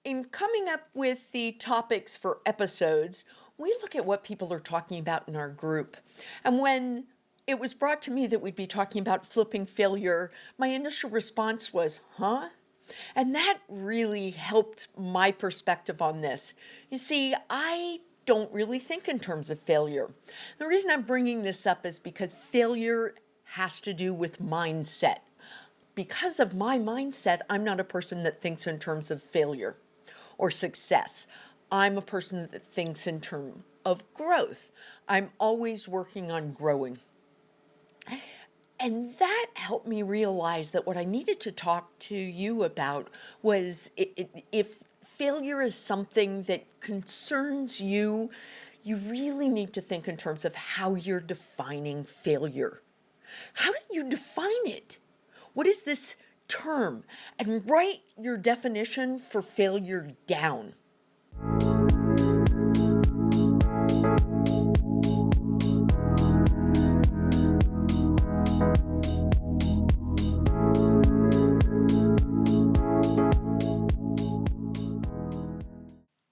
in coming up with the topics for episodes, we look at what people are talking about in our group. And when it was brought to me that we'd be talking about flipping failure, my initial response was, huh? And that really helped my perspective on this. You see, I don't really think in terms of failure. The reason I'm bringing this up is because failure has to do with mindset. Because of my mindset, I'm not a person that thinks in terms of failure or success. I'm a person that thinks in terms of growth. I'm always working on growing. And that helped me realize that what I needed to talk to you about was if failure is something that concerns you, you really need to think in terms of how you're defining failure. How do you define it? What is this term? And write your definition for failure down.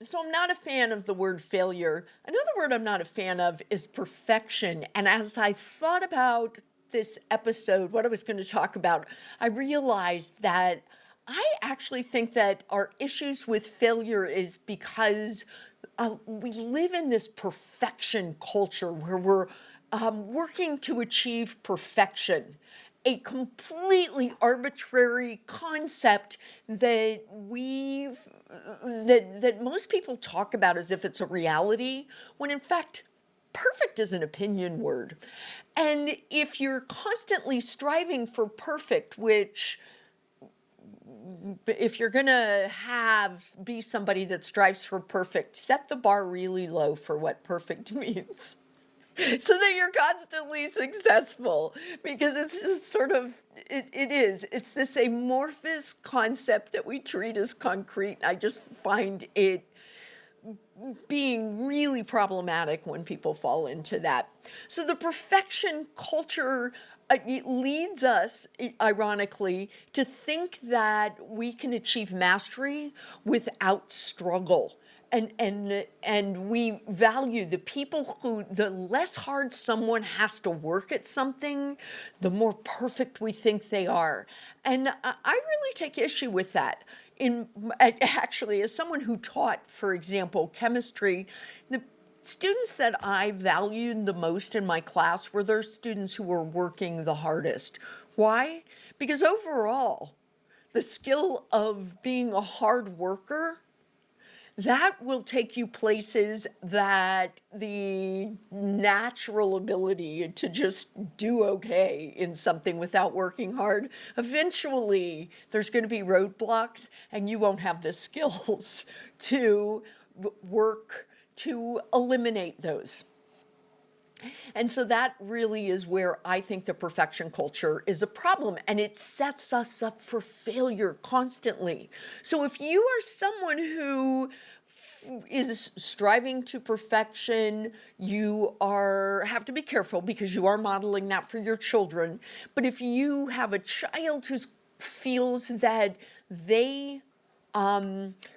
So I'm not a fan of the word failure. Another word I'm not a fan of is perfection. And as I thought about this episode, what I was going to talk about, I realized that I actually think that our issues with failure is because we live in this perfection culture where we're working to achieve perfection, a completely arbitrary concept that that most people talk about as if it's a reality, when in fact, perfect is an opinion word. And if you're constantly striving for perfect, which if you're going to be somebody that strives for perfect, set the bar really low for what perfect means. So that you're constantly successful, because it's just sort of, it's this amorphous concept that we treat as concrete. I just find it being really problematic when people fall into that. So the perfection culture it leads us, ironically, to think that we can achieve mastery without struggle. And we value the people who, the less hard someone has to work at something, the more perfect we think they are. And I really take issue with that. Actually, as someone who taught, for example, chemistry, the students that I valued the most in my class were those students who were working the hardest. Why? Because overall, the skill of being a hard worker, that will take you places that the natural ability to just do okay in something without working hard, eventually there's going to be roadblocks and you won't have the skills to work to eliminate those. And so that really is where I think the perfection culture is a problem, and it sets us up for failure constantly. So if you are someone who is striving to perfection, you have to be careful because you are modeling that for your children. But if you have a child who feels that they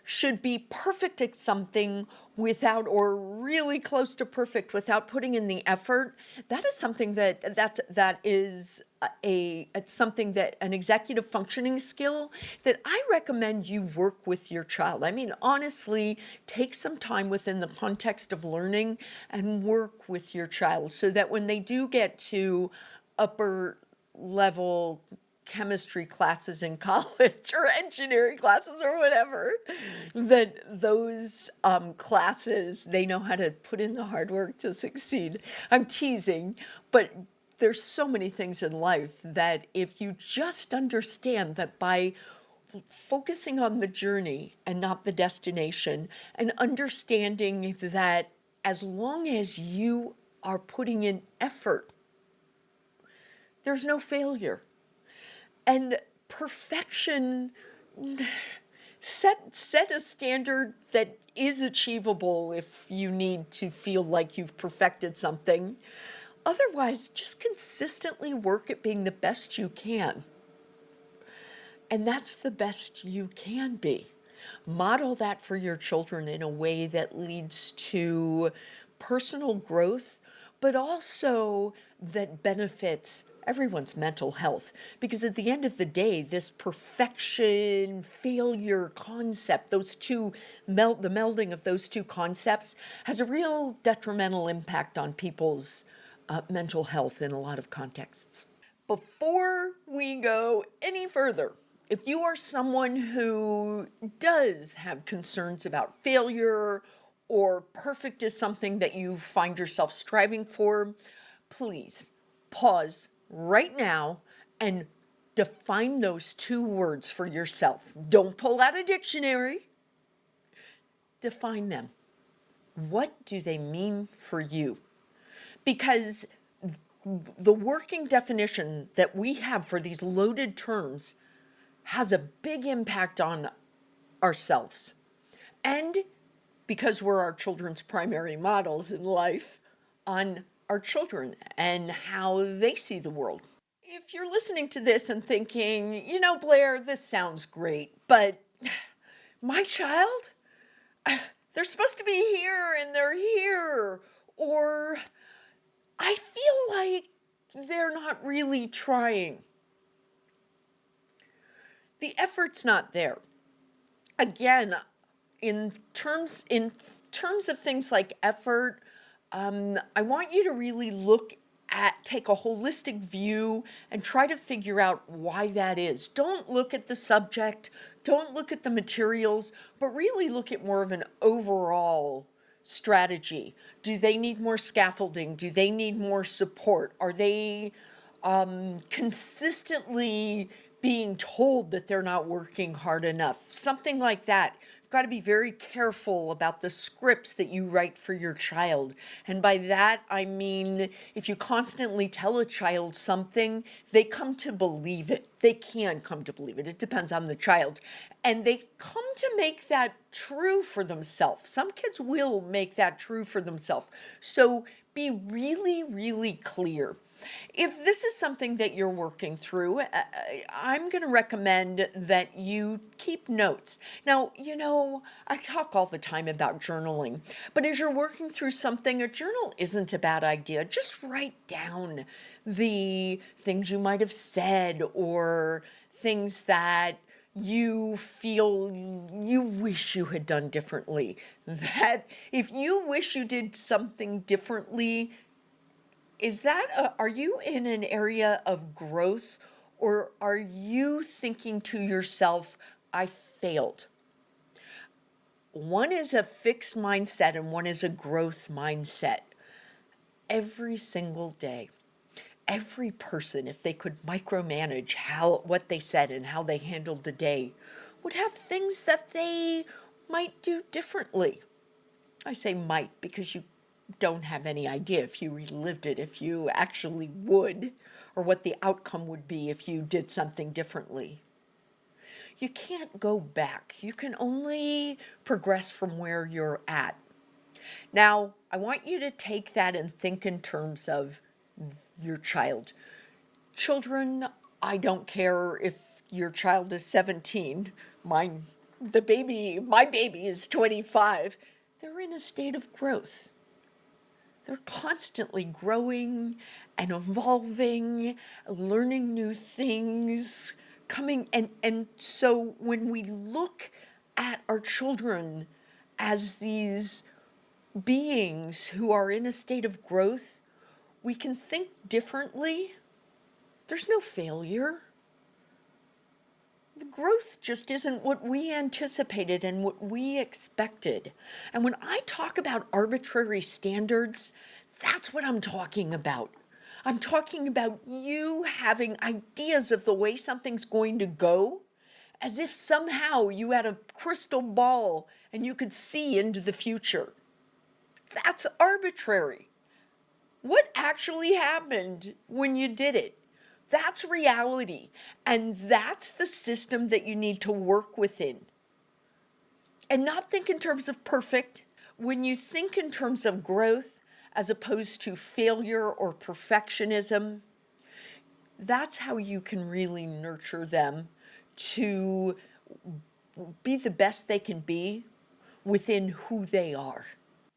should be perfect at something without, or really close to perfect without putting in the effort, that is something that is it's something that an executive functioning skill that I recommend you work with your child. I mean, honestly, take some time within the context of learning and work with your child so that when they do get to upper level chemistry classes in college or engineering classes or whatever, that those classes, they know how to put in the hard work to succeed. I'm teasing, but there's so many things in life that if you just understand that by focusing on the journey and not the destination, and understanding that as long as you are putting in effort, there's no failure. And perfection, set a standard that is achievable if you need to feel like you've perfected something. Otherwise, just consistently work at being the best you can. And that's the best you can be. Model that for your children in a way that leads to personal growth, but also that benefits everyone's mental health. Because at the end of the day, this perfection, failure concept, the melding of those two concepts has a real detrimental impact on people's mental health in a lot of contexts. Before we go any further, if you are someone who does have concerns about failure or perfect is something that you find yourself striving for, please pause right now and define those two words for yourself. Don't pull out a dictionary. Define them. What do they mean for you? Because the working definition that we have for these loaded terms has a big impact on ourselves. And because we're our children's primary models in life, on our children and how they see the world. If you're listening to this and thinking, Blair, this sounds great, but my child, they're supposed to be here and they're here, or I feel like they're not really trying. The effort's not there. Again, in terms of things like effort, I want you to really take a holistic view and try to figure out why that is. Don't look at the subject, don't look at the materials, but really look at more of an overall strategy. Do they need more scaffolding? Do they need more support? Are they consistently being told that they're not working hard enough? Something like that. You've got to be very careful about the scripts that you write for your child. And by that, I mean, if you constantly tell a child something, they come to believe it. They can come to believe it. It depends on the child. And they come to make that true for themselves. Some kids will make that true for themselves. So be really, really clear. If this is something that you're working through, I'm going to recommend that you keep notes. Now, I talk all the time about journaling, but as you're working through something, a journal isn't a bad idea. Just write down the things you might have said or things that you feel you wish you had done differently. That if you wish you did something differently, are you in an area of growth, or are you thinking to yourself, I failed? One is a fixed mindset and one is a growth mindset. Every single day, every person, if they could micromanage what they said and how they handled the day, would have things that they might do differently. I say might because you don't have any idea if you relived it, if you actually would, or what the outcome would be if you did something differently. You can't go back. You can only progress from where you're at. Now, I want you to take that and think in terms of your child. Children, I don't care if your child is 17. My baby is 25. They're in a state of growth. They're constantly growing and evolving, learning new things, and so when we look at our children as these beings who are in a state of growth, we can think differently. There's no failure. The growth just isn't what we anticipated and what we expected. And when I talk about arbitrary standards, that's what I'm talking about. I'm talking about you having ideas of the way something's going to go, as if somehow you had a crystal ball and you could see into the future. That's arbitrary. What actually happened when you did it? That's reality, and that's the system that you need to work within. And not think in terms of perfect. When you think in terms of growth as opposed to failure or perfectionism, that's how you can really nurture them to be the best they can be within who they are.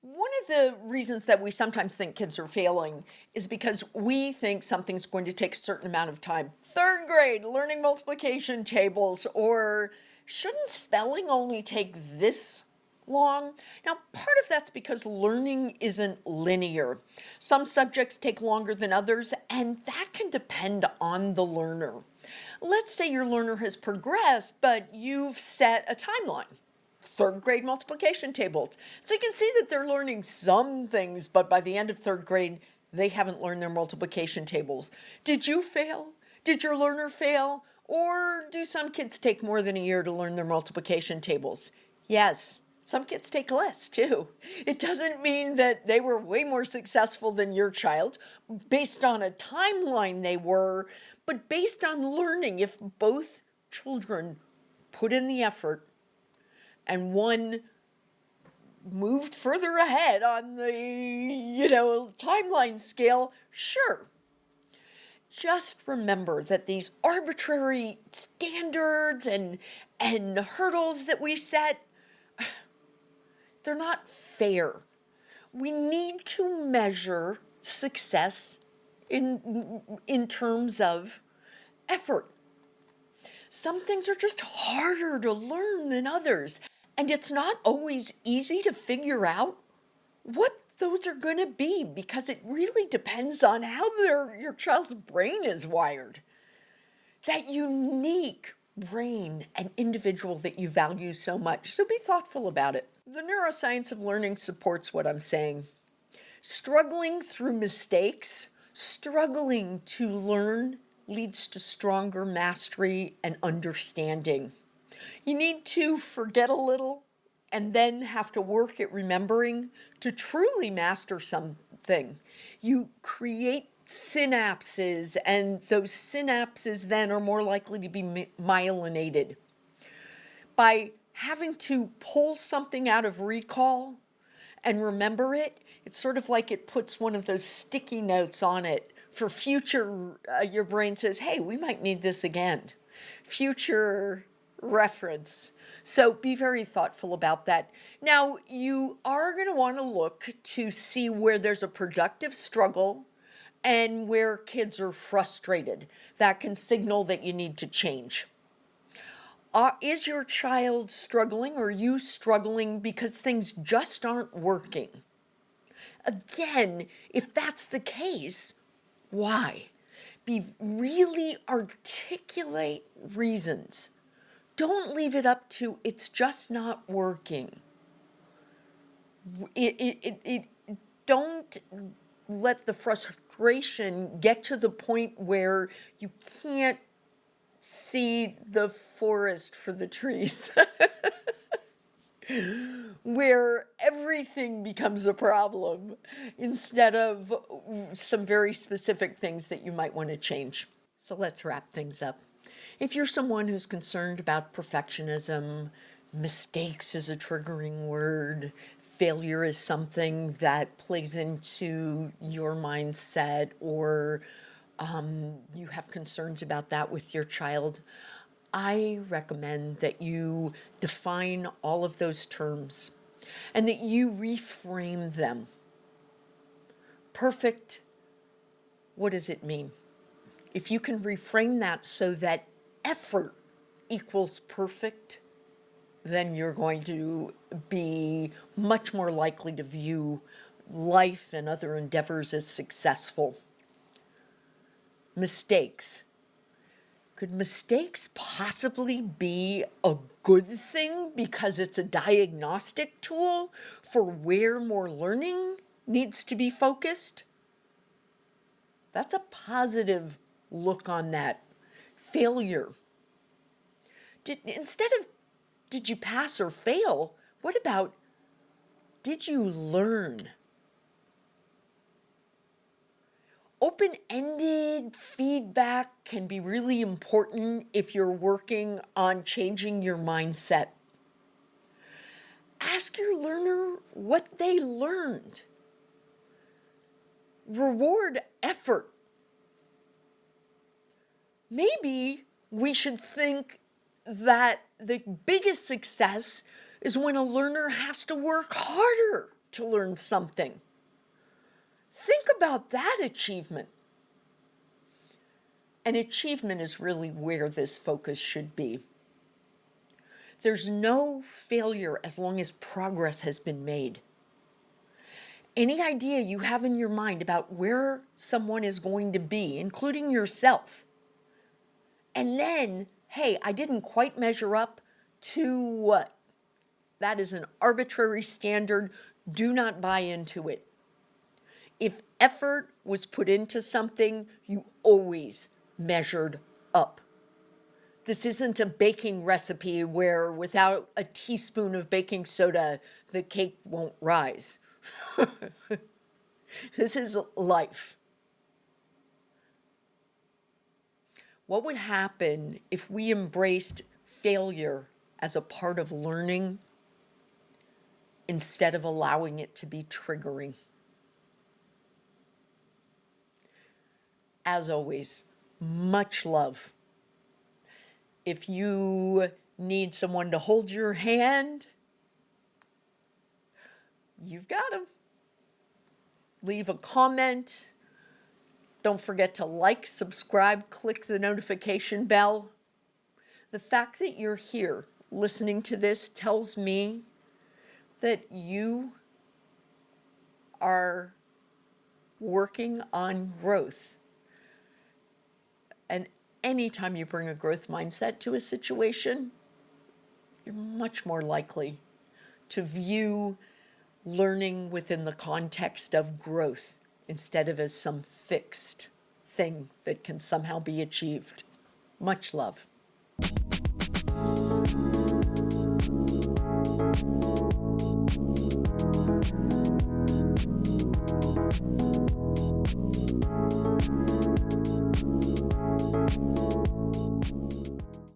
One of the reasons that we sometimes think kids are failing is because we think something's going to take a certain amount of time. Third grade, learning multiplication tables, or shouldn't spelling only take this long? Now, part of that's because learning isn't linear. Some subjects take longer than others, and that can depend on the learner. Let's say your learner has progressed, but you've set a timeline. Third grade multiplication tables. So you can see that they're learning some things, but by the end of third grade, they haven't learned their multiplication tables. Did you fail? Did your learner fail? Or do some kids take more than a year to learn their multiplication tables? Yes. Some kids take less too. It doesn't mean that they were way more successful than your child. Based on a timeline they were, but based on learning, if both children put in the effort and one moved further ahead on the, timeline scale, sure. Just remember that these arbitrary standards and hurdles that we set, they're not fair. We need to measure success in terms of effort. Some things are just harder to learn than others, and it's not always easy to figure out what those are going to be because it really depends on how your child's brain is wired. That unique brain and individual that you value so much, so be thoughtful about it. The neuroscience of learning supports what I'm saying. Struggling through mistakes, struggling to learn leads to stronger mastery and understanding. You need to forget a little and then have to work at remembering to truly master something. You create synapses, and those synapses then are more likely to be myelinated. By having to pull something out of recall and remember it, it's sort of like it puts one of those sticky notes on it for future. Your brain says, hey, we might need this again. Future reference. So be very thoughtful about that. Now, you are going to want to look to see where there's a productive struggle and where kids are frustrated. That can signal that you need to change. Is your child struggling, or are you struggling because things just aren't working? Again, if that's the case, why? Really articulate reasons. Don't leave it up to it's just not working. Don't let the frustration get to the point where you can't see the forest for the trees. Where everything becomes a problem instead of some very specific things that you might want to change. So let's wrap things up. If you're someone who's concerned about perfectionism, mistakes is a triggering word, failure is something that plays into your mindset, or you have concerns about that with your child, I recommend that you define all of those terms and that you reframe them. Perfect, what does it mean? If you can reframe that so that effort equals perfect, then you're going to be much more likely to view life and other endeavors as successful. Mistakes. Could mistakes possibly be a good thing because it's a diagnostic tool for where more learning needs to be focused? That's a positive look on that. Failure. Instead of did you pass or fail, what about did you learn? Open-ended feedback can be really important if you're working on changing your mindset. Ask your learner what they learned. Reward effort. Maybe we should think that the biggest success is when a learner has to work harder to learn something. Think about that achievement. And achievement is really where this focus should be. There's no failure as long as progress has been made. Any idea you have in your mind about where someone is going to be, including yourself, and then, hey, I didn't quite measure up to what? That is an arbitrary standard. Do not buy into it. If effort was put into something, you always measured up. This isn't a baking recipe where without a teaspoon of baking soda, the cake won't rise. This is life. What would happen if we embraced failure as a part of learning instead of allowing it to be triggering? As always, much love. If you need someone to hold your hand, you've got them. Leave a comment. Don't forget to like, subscribe, click the notification bell. The fact that you're here listening to this tells me that you are working on growth. And anytime you bring a growth mindset to a situation, you're much more likely to view learning within the context of growth instead of as some fixed thing that can somehow be achieved. Much love.